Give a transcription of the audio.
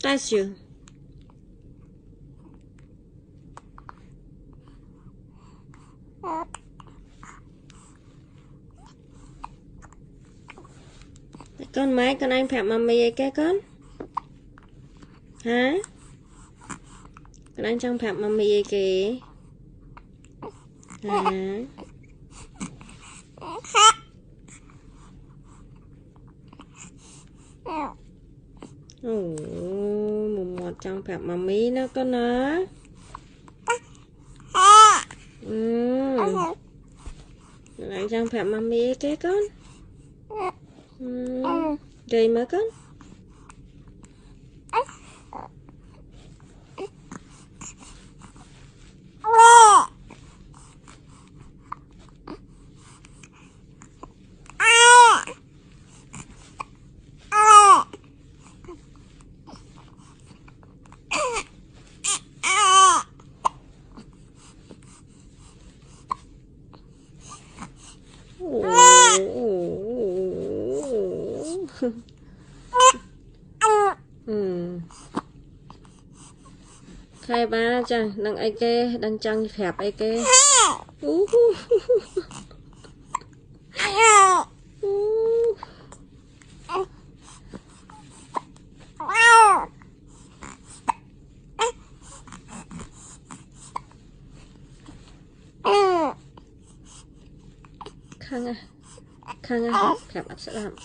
ta chưa con máy con anh phạm mami ấy cái con hả con anh trong phạm mami ấy kì hả một trong phạm mami nó con nó anh trong phạm mami ấy cái con Rồi mới con khai ba chẳng đang ai kê đang trăng phẹp ai kê khăng à phẹp ắt sẽ làm